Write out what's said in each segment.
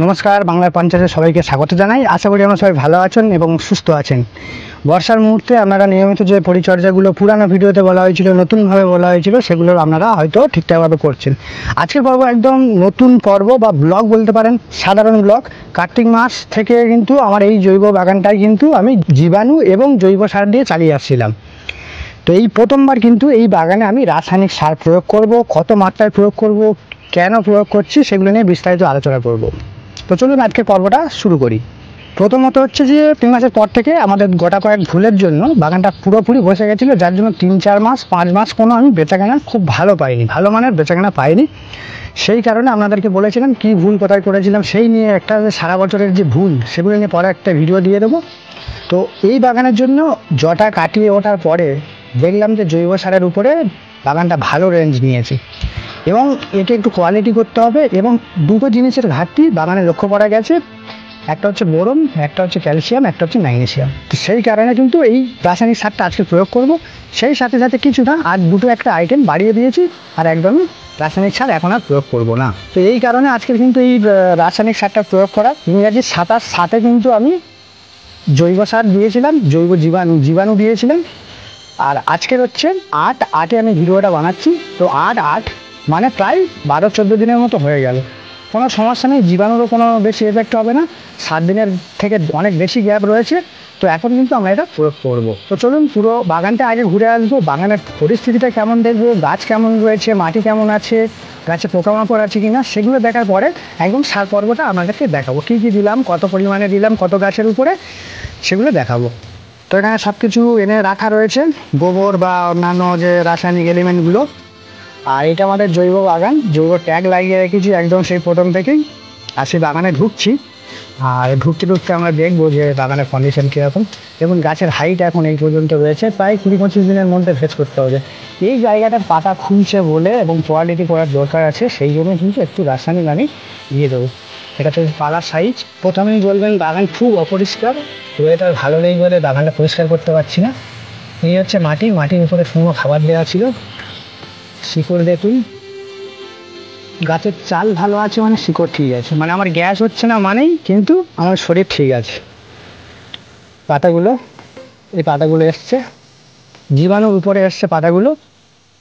নমস্কার, বাংলার পঞ্চায়েতে সবাইকে স্বাগত জানাই। আশা করি আমরা সবাই ভালো আছেন এবং সুস্থ আছেন। বর্ষার মুহূর্তে আপনারা নিয়মিত যে পরিচর্যাগুলো পুরানো ভিডিওতে বলা হয়েছিল, নতুনভাবে বলা হয়েছিল, সেগুলো আপনারা হয়তো ঠিকঠাকভাবে করছেন। আজকের পর্ব একদম নতুন পর্ব বা ব্লগ বলতে পারেন, সাধারণ ব্লগ। কার্তিক মাস থেকে কিন্তু আমার এই জৈব বাগানটায় কিন্তু আমি জীবাণু এবং জৈব সার দিয়ে চালিয়ে আসছিলাম। তো এই প্রথমবার কিন্তু এই বাগানে আমি রাসায়নিক সার প্রয়োগ করব। কত মাত্রায় প্রয়োগ করব, কেন প্রয়োগ করছি, সেগুলো নিয়ে বিস্তারিত আলোচনা করব। তো চলুন আজকে পর্বটা শুরু করি। প্রথমত হচ্ছে যে 3 মাসের পর থেকে আমাদের গোটা কয়েক ভুলের জন্য বাগানটা পুরোপুরি বসে গেছিলো, যার জন্য 3-4 মাস 5 মাস কোনো আমি বেচাকেনা খুব ভালো পাইনি, ভালো মানের বেচাকেনা পাইনি। সেই কারণে আপনাদেরকে বলেছিলাম কি ভুল কোথায় করেছিলাম, সেই নিয়ে একটা সারা বছরের যে ভুল, সেগুলো নিয়ে পরে একটা ভিডিও দিয়ে দেবো। তো এই বাগানের জন্য জটা কাটিয়ে ওঠার পরে দেখলাম যে জৈব সারের উপরে বাগানটা ভালো রেঞ্জ নিয়েছে এবং একে একটু কোয়ালিটি করতে হবে। এবং দুটো জিনিসের ঘাটতি বাগানে লক্ষ্য করা গেছে, একটা হচ্ছে বোরন, একটা হচ্ছে ক্যালসিয়াম, একটা হচ্ছে ম্যাগনেসিয়াম। তো সেই কারণে কিন্তু এই রাসায়নিক সারটা আজকে প্রয়োগ করব। সেই সাথে সাথে কিছু না, আর দুটো একটা আইটেম বাড়িয়ে দিয়েছি, আর একদমই রাসায়নিক সার এখন আর প্রয়োগ করব না। তো এই কারণে আজকের কিন্তু এই রাসায়নিক সারটা প্রয়োগ করা। ইংরাজি 27 কিন্তু আমি জৈব সার দিয়েছিলাম, জৈব জীবাণু দিয়েছিলাম। আর আজকের হচ্ছে 8 আমি ভিডিওটা বানাচ্ছি। তো 8 মানে প্রায় 12-14 দিনের মতো হয়ে গেল। কোনো সমস্যা নেই, জীবাণুরও কোনো বেশি এফেক্ট হবে না। 7 দিনের থেকে অনেক বেশি গ্যাপ রয়েছে। তো এখন কিন্তু আমরা এটা প্রয়োগ করব। তো চলুন পুরো বাগানটা আগে ঘুরে আসবো, বাগানের পরিস্থিতিটা কেমন দেখবো, গাছ কেমন রয়েছে, মাটি কেমন আছে, গাছে পোকামাকড় আছে কিনা, সেগুলো দেখার পরে একদম সার পর্বটা আপনাদেরকে দেখাবো। কী কী দিলাম, কত পরিমাণে দিলাম, কত গাছের উপরে, সেগুলো দেখাবো। তো এখানে সব কিছু এনে রাখা রয়েছে, গোবর বা অন্যান্য যে রাসায়নিক এলিমেন্টগুলো। আর এটা আমাদের জৈব বাগান, জৈব ট্যাগ লাগিয়ে রেখেছি একদম সেই প্রথম থেকেই। আর সেই বাগানে ঢুকছি, আর ঢুকতে আমরা দেখবো যে বাগানের কন্ডিশন কীরকম। এবং গাছের হাইট এখন এই পর্যন্ত রয়েছে, প্রায় 20-25 দিনের মধ্যে ফেস করতে হবে। এই জায়গাটার পাতা খুলছে বলে এবং কোয়ালিটি করার দরকার আছে, সেই জন্য কিন্তু একটু রাসায়নিক আমি দিয়ে দেবো। এটা হচ্ছে পালার সাইজ। প্রথমেই বলবেন বাগান খুব অপরিষ্কার, ওয়েদার ভালো নেই বলে বাগানটা পরিষ্কার করতে পারছি না। এই হচ্ছে মাটির উপরে শুকনো খাবার দেওয়া ছিল। শিকড় দেখুন, গাছের চাল ভালো আছে মানে শিকড় ঠিক আছে, মানে আমার গ্যাস হচ্ছে না মানেই কিন্তু আমার শরীর ঠিক আছে। এই পাতাগুলো এসছে, জীবাণুর উপরে এসছে পাতাগুলো,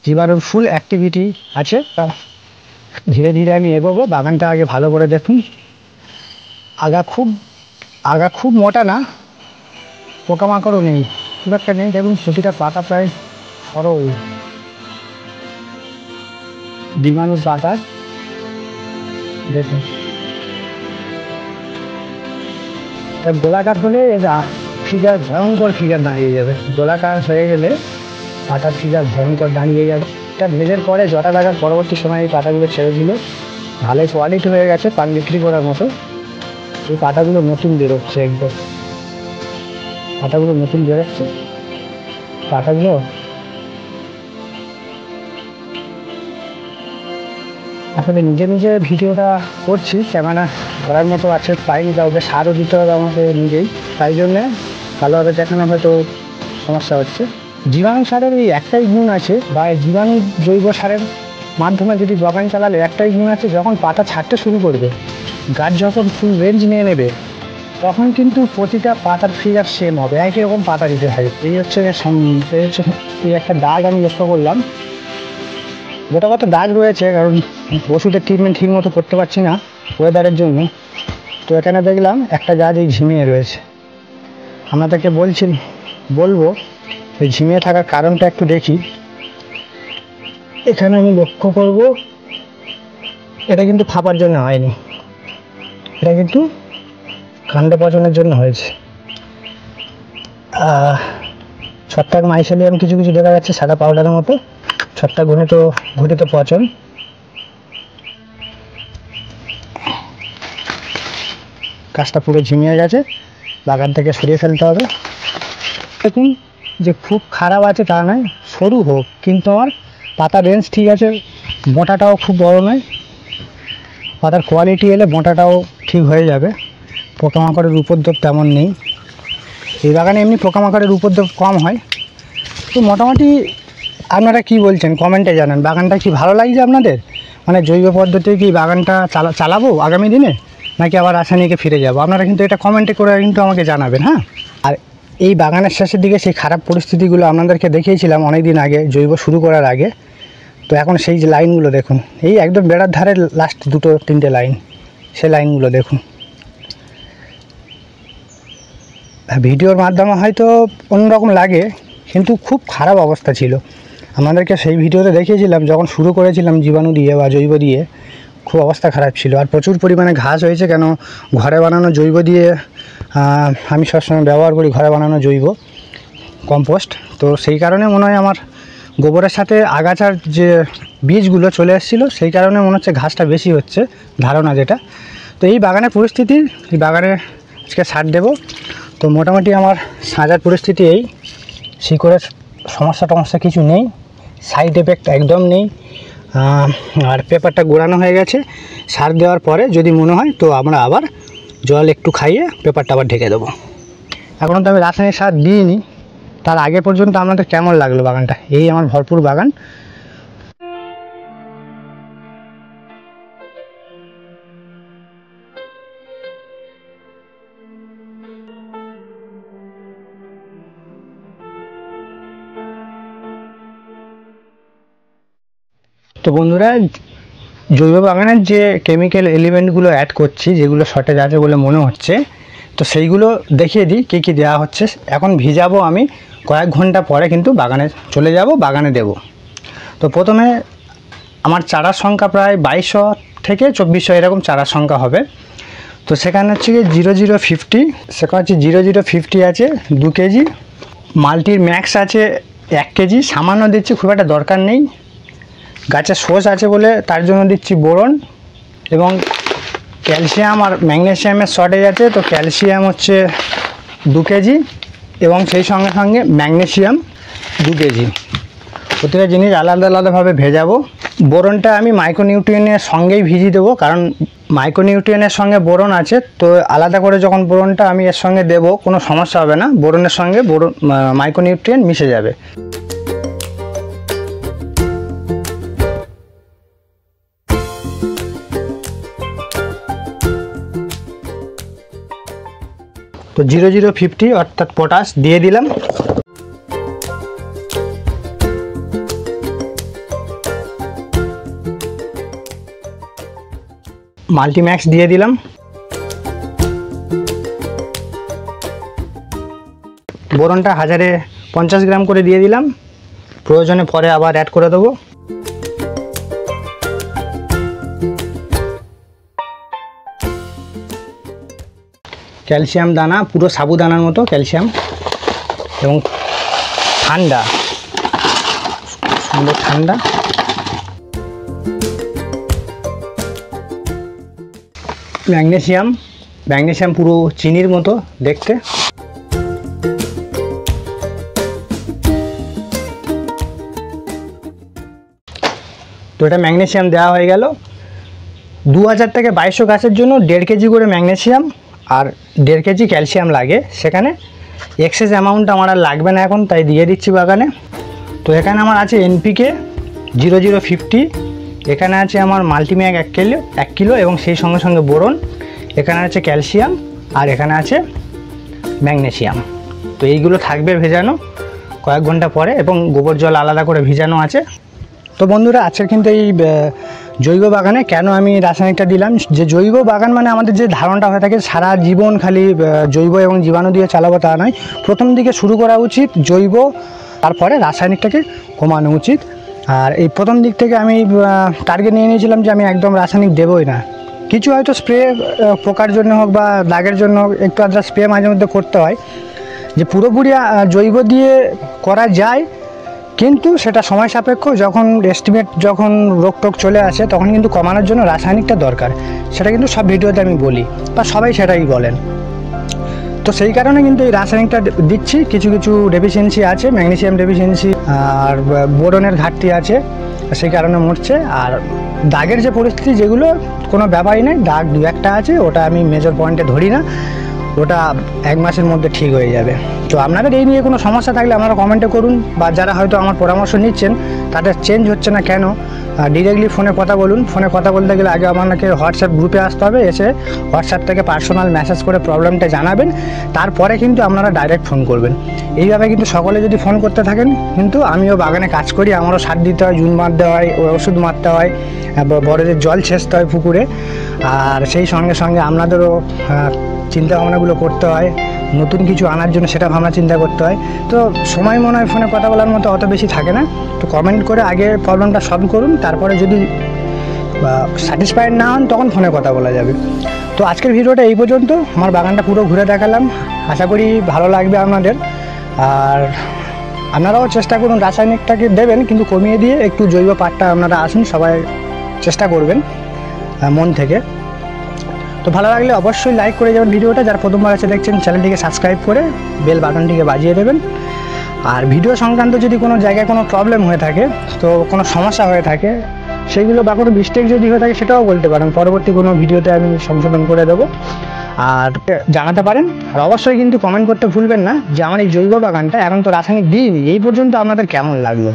জীবাণুর ফুল অ্যাক্টিভিটি আছে। তা ধীরে ধীরে আমি এগোবো। বাগানটা আগে ভালো করে দেখুন। আগা খুব মোটা না, পোকামাকড়ও নেই, খুব একটা নেই। দেখুন প্রতিটা পাতা প্রায় সরল, জীবাণুর পাতা দেখুন। গোলাকার হলে ফিগার ভয়ঙ্কর ফিগার দাঁড়িয়ে যাবে, গোলাকার হয়ে গেলে পাতার ফিগার ভয়ঙ্কর দাঁড়িয়ে যাবে। এটা ভেজের পরে জটা লাগার পরবর্তী সময় এই পাতাগুলো ছেড়ে দিল, ভালোই কোয়ালিটি হয়ে গেছে, পান বিক্রি করার মতো। এই পাতাগুলো নতুন বেরোচ্ছে, একদম পাতাগুলো নতুন বেরোচ্ছে। পাতাগুলো আসলে নিজে ভিডিওটা করছি, ক্যামেরা করার মতো আছে পাইনি, কাউকে সারও দিতে হবে আমাকে নিজেই, তাই জন্যে ভালোভাবে দেখানো হয়তো সমস্যা হচ্ছে। জীবাণু সারের এই একটাই গুণ আছে, বা জীবাণু জৈব সারের মাধ্যমে যদি বাগান চালালে একটাই গুণ আছে, যখন পাতা ছাড়তে শুরু করবে, গাছ যখন ফুল রেঞ্জ নিয়ে নেবে, তখন কিন্তু প্রতিটা পাতার ফিগার সেম হবে, একই রকম পাতা দিতে হয়। এই হচ্ছে একটা দাগ আমি লক্ষ্য করলাম, গোটা কত দাগ রয়েছে, কারণ ওষুধের ট্রিটমেন্ট ঠিক মতো করতে পারছি না ওয়েদারের জন্য। তো এখানে দেখলাম একটা গাছ এই ঝিমিয়ে রয়েছে, আপনাদেরকে বলবো এই ঝিমিয়ে থাকার কারণটা একটু দেখি। এখানে আমি লক্ষ্য করব, এটা কিন্তু ফাঁপার জন্য হয়নি, এটা কিন্তু কাণ্ড পচনের জন্য হয়েছে। ছত্রাক মাইসেলিয়াম কিছু দেখা যাচ্ছে সাদা পাউডারের মতো, ছত্রাক ঘটিত পচন। গাছটা পুরো ঝিমিয়ে গেছে, বাগান থেকে সরিয়ে ফেলতে হবে। দেখুন যে খুব খারাপ আছে তা নয়, সরু হোক কিন্তু আমার পাতার রেঞ্জ ঠিক আছে, মোটাটাও খুব বড় নয়, পাতার কোয়ালিটি এলে মোটাটাও ঠিক হয়ে যাবে। পোকামাকড়ের উপদ্রব তেমন নেই এই বাগানে, এমনি পোকামাকড়ের উপদ্রব কম হয়। তো মোটামুটি আপনারা কি বলছেন কমেন্টে জানান, বাগানটা কি ভালো লাগছে আপনাদের? মানে জৈব পদ্ধতি কি বাগানটা চালাবো আগামী দিনে, নাকি আবার রাসায়নিকে ফিরে যাব, আপনারা কিন্তু এটা কমেন্টে করে কিন্তু আমাকে জানাবেন। হ্যাঁ, আর এই বাগানের শেষের দিকে সেই খারাপ পরিস্থিতিগুলো আপনাদেরকে দেখিয়েছিলাম অনেক দিন আগে জৈব শুরু করার আগে। তো এখন সেই যে লাইনগুলো দেখুন, এই একদম বেড়ার ধারে লাস্ট 2-3টে লাইন, সেই লাইনগুলো দেখুন। ভিডিওর মাধ্যমে হয়তো অন্যরকম লাগে, কিন্তু খুব খারাপ অবস্থা ছিল। আমাদেরকে সেই ভিডিওতে দেখিয়েছিলাম যখন শুরু করেছিলাম জীবাণু দিয়ে বা জৈব দিয়ে, খুব অবস্থা খারাপ ছিল। আর প্রচুর পরিমাণে ঘাস হয়েছে, কেন ঘরে বানানো জৈব দিয়ে আমি সবসময় ব্যবহার করি, ঘরে বানানো জৈব কম্পোস্ট। তো সেই কারণে মনে হয় আমার গোবরের সাথে আগাছার যে বীজগুলো চলে এসেছিলো, সেই কারণে মনে হচ্ছে ঘাসটা বেশি হচ্ছে, ধারণা যেটা। তো এই বাগানের পরিস্থিতি, এই বাগানে আজকে সার দেবো। তো মোটামুটি আমার সাজার পরিস্থিতি এই, শিকড়ের সমস্যা কিছু নেই, সাইড এফেক্ট একদম নেই। আর পেপারটা গোড়ানো হয়ে গেছে। সার দেওয়ার পরে যদি মনে হয় তো আমরা আবার জল একটু খাইয়ে পেপারটা আবার ঢেকে দেবো। এখনও তো আমি রাসায়নিক সার দিইনি। তার আগে পর্যন্ত আপনাদের কেমন লাগলো বাগানটা? এই আমার ভরপুর বাগান। তো বন্ধুরা, জৈব বাগানের যে কেমিক্যাল এলিমেন্টগুলো অ্যাড করছি, যেগুলো শর্টেজ আছে বলে মনে হচ্ছে, তো সেইগুলো দেখিয়ে দিই কী কী দেওয়া হচ্ছে। এখন ভিজাবো আমি, কয়েক ঘন্টা পরে কিন্তু বাগানে চলে যাব, বাগানে দেব। তো প্রথমে আমার চারার সংখ্যা প্রায় 2200 থেকে 2400 এরকম চারার সংখ্যা হবে। তো সেখানে হচ্ছে কি 0050, সেখানে হচ্ছে 0050 আছে 2 কেজি, মাল্টির ম্যাক্স আছে 1 কেজি, সামান্য দিচ্ছি, খুব একটা দরকার নেই। গাছের শোষ আছে বলে তার জন্য দিচ্ছি বোরন, এবং ক্যালসিয়াম আর ম্যাগনেসিয়ামের শর্টেজ আছে, তো ক্যালসিয়াম হচ্ছে 2 কেজি এবং সেই সঙ্গে সঙ্গে ম্যাগনেসিয়াম 2 কেজি। প্রতিটা জিনিস আলাদা আলাদাভাবে ভেজাবো। বোরনটা আমি মাইক্রোনিউট্রিয়েন্টের সঙ্গেই ভিজিয়ে দেবো, কারণ মাইক্রোনিউট্রিয়েন্টের সঙ্গে বোরন আছে, তো আলাদা করে যখন বোরনটা আমি এর সঙ্গে দেবো কোনো সমস্যা হবে না, বোরনের সঙ্গে মাইক্রোনিউট্রিয়েন্ট মিশে যাবে। তো 0050 অর্থাৎ পটাশ দিয়ে দিলাম। মাল্টিম্যাক্স দিয়ে দিলাম। বোরনটা 1050 গ্রাম করে দিয়ে দিলাম, প্রয়োজনে পরে আবার অ্যাড করে দেবো। ক্যালসিয়াম দানা, পুরো সাবুদানার মতো ক্যালসিয়াম, এবং ঠান্ডা, সুন্দর ঠান্ডা। ম্যাগনেসিয়াম পুরো চিনির মতো দেখতে। তো এটা ম্যাগনেসিয়াম দেওয়া হয়ে গেল। 2000 থেকে 2200 গাছের জন্য 1.5 কেজি করে ম্যাগনেসিয়াম আর 1.5 কেজি ক্যালসিয়াম লাগে। সেখানে এক্সেস অ্যামাউন্ট আমার আর লাগবে না এখন, তাই দিয়ে দিচ্ছি বাগানে। তো এখানে আমার আছে এনপিকে 0050, এখানে আছে আমার মাল্টিম্যাগ 1 কিলো এবং সেই সঙ্গে সঙ্গে বোরন, এখানে আছে ক্যালসিয়াম আর এখানে আছে ম্যাগনেসিয়াম। তো এইগুলো থাকবে ভেজানো কয়েক ঘন্টা পরে, এবং গোবর জল আলাদা করে ভিজানো আছে। তো বন্ধুরা, আজকের কিন্তু এই জৈব বাগানে কেন আমি রাসায়নিকটা দিলাম, যে জৈব বাগান মানে আমাদের যে ধারণাটা হয়ে থাকে সারা জীবন খালি জৈব এবং জীবাণু দিয়ে চালাবো তা নয়। প্রথম দিকে শুরু করা উচিত জৈব, তারপরে রাসায়নিকটাকে কমানো উচিত। আর এই প্রথম দিক থেকে আমি টার্গেট নিয়ে নিয়েছিলাম যে আমি একদম রাসায়নিক দেবই না। কিছু হয়তো স্প্রে পোকার জন্য হোক বা দাগের জন্য হোক একটু আধটা স্প্রে মাঝে মধ্যে করতে হয়, যে পুরোপুরি জৈব দিয়ে করা যায়, কিন্তু সেটা সময় সাপেক্ষ। যখন রোগ টোগ চলে আসে তখন কিন্তু কমানোর জন্য রাসায়নিকটা দরকার, সেটা কিন্তু সব ভিডিওতে আমি বলি বা সবাই সেটাই বলেন। তো সেই কারণে কিন্তু এই রাসায়নিকটা দিচ্ছি। কিছু ডেফিসিয়েন্সি আছে, ম্যাগনেসিয়াম ডেফিসিয়েন্সি আর বোরনের ঘাটতি আছে, সেই কারণে মরছে। আর দাগের যে পরিস্থিতি, যেগুলো কোনো ব্যাপারই নেই, দাগ 2-1টা আছে, ওটা আমি মেজর পয়েন্টে ধরি না, ওটা 1 মাসের মধ্যে ঠিক হয়ে যাবে। তো আপনাদের এই নিয়ে কোনো সমস্যা থাকলে আপনারা কমেন্টে করুন, বা যারা হয়তো আমার পরামর্শ নিচ্ছেন তাদের চেঞ্জ হচ্ছে না কেন, ডিরেক্টলি ফোনে কথা বলুন। ফোনে কথা বলতে গেলে আগে আপনাকে হোয়াটসঅ্যাপ গ্রুপে আসতে হবে, এসে হোয়াটসঅ্যাপ থেকে পার্সোনাল মেসেজ করে প্রবলেমটা জানাবেন, তারপরে কিন্তু আপনারা ডাইরেক্ট ফোন করবেন। এইভাবে কিন্তু সকলে যদি ফোন করতে থাকেন, কিন্তু আমিও বাগানে কাজ করি, আমারও সার দিতে হয়, জুন মারতে হয়, ওষুধ মারতে হয়, বড়দের জল ছেঁচতে হয় পুকুরে, আর সেই সঙ্গে সঙ্গে আপনাদেরও চিন্তা ভাবনাগুলো করতে হয়, নতুন কিছু আনার জন্য সেটা ভাবনা চিন্তা করতে হয়। তো সময় মনে হয় ফোনে কথা বলার মতো অত বেশি থাকে না। তো কমেন্ট করে আগে প্রবলেমটা সলভ করুন, তারপরে যদি স্যাটিসফাইড না হন তখন ফোনে কথা বলা যাবে। তো আজকের ভিডিওটা এই পর্যন্ত, আমার বাগানটা পুরো ঘুরে দেখালাম, আশা করি ভালো লাগবে আপনাদের। আর আপনারাও চেষ্টা করুন রাসায়নিকটাকে দেবেন, কিন্তু কমিয়ে দিয়ে একটু জৈব পাটটা আপনারা আসুন, সবাই চেষ্টা করবেন মন থেকে। তো ভালো লাগলে অবশ্যই লাইক করে যাবেন ভিডিওটা, যারা প্রথমবার আছে দেখছেন চ্যানেলটিকে সাবস্ক্রাইব করে বেল বাটনটিকে বাজিয়ে দেবেন। আর ভিডিও সংক্রান্ত যদি কোনো জায়গায় কোনো প্রবলেম হয়ে থাকে, তো কোনো সমস্যা হয়ে থাকে, সেইগুলো বা কোনো মিস্টেক যদি হয়ে থাকে সেটাও বলতে পারেন, পরবর্তী কোনো ভিডিওতে আমি সংশোধন করে দেবো আর জানাতে পারেন। আর অবশ্যই কিন্তু কমেন্ট করতে ভুলবেন না যে আমার এই জৈব বাগানটা এখন তো রাসায়নিক দিইনি, এই পর্যন্ত আপনাদের কেমন লাগলো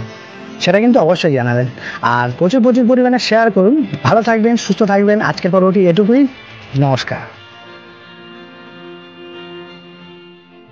সেটা কিন্তু অবশ্যই জানাবেন। আর প্রচুর পরিমাণে শেয়ার করুন। ভালো থাকবেন, সুস্থ থাকবেন। আজকের পর্বটি এটুকুই, নমস্কার।